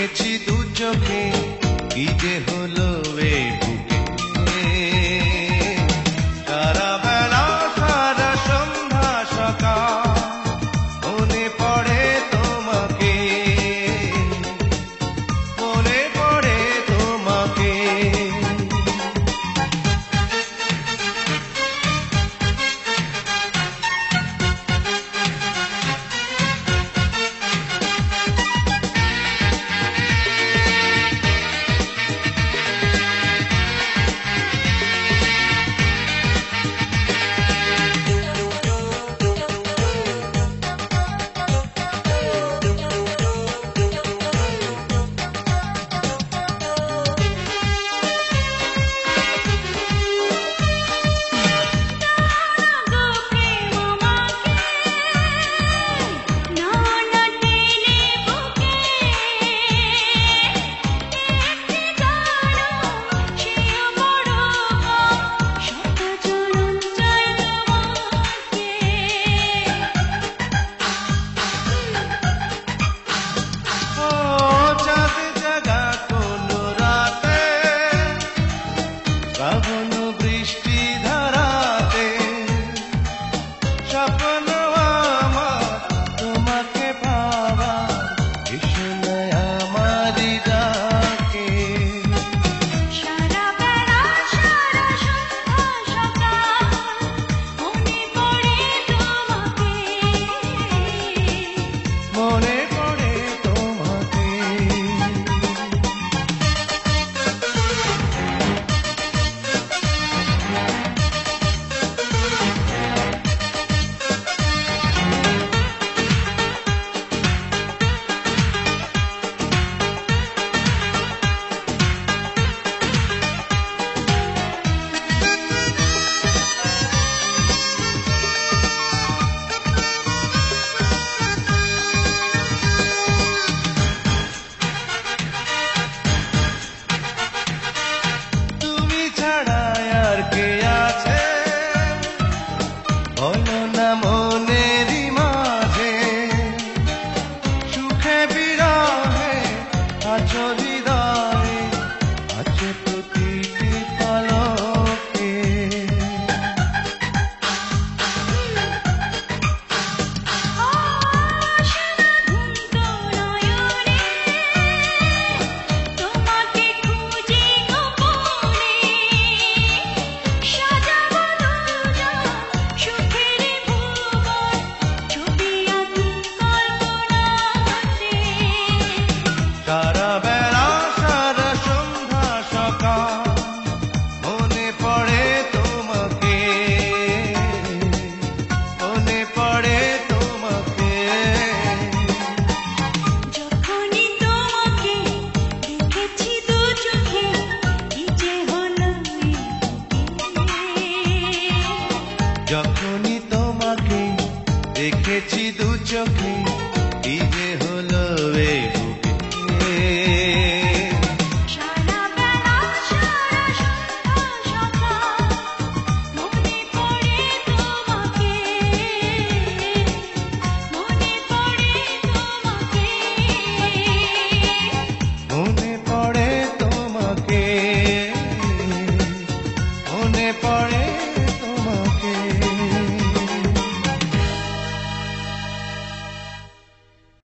দেখেছি দু চোখে কি যে হলো এ বুকে। সারা বেলা সারা সন্ধ্যা সকাল মনে পড়ে তোমাকে, মনে পড়ে তোমাকে। শ্রাবণ বৃষ্টি ধারাতে স্বপ্ন আমার তোমাকে পাওয়া, ভীষণ আমার ডাকে। সারা বেলা সারা সন্ধ্যা সকাল মনে পড়ে তোমাকে, মনে পড়ে তোমাকে। তুমি ছাড়া আর কে আছে বলো না মনেরই মাঝে, সুখে বিরহে আছো হৃদয়ে, আছো প্রতিটি পলকে। অসীম ধুন্ত নয়নে তোমাকে খুঁজি গোপনে, সাজাবো দুজন সুখের ভুবন, ছবি আঁকি কল্পনাতে। সারা বেলা সারা সন্ধ্যা সকাল মনে পড়ে তোমাকে, মনে পড়ে তোমাকে। যখনই তোমাকে দেখেছি দু চোখে কি যে হলো এ বুকে। যখনই তোমাকে দেখেছি দু চোখে কি যে হলো এ বুকে। সারা বেলা সারা সন্ধ্যা সকাল মনে পড়ে তোমাকে, মনে পড়ে তোমাকে, মনে পড়ে তোমাকে, মনে পড়ে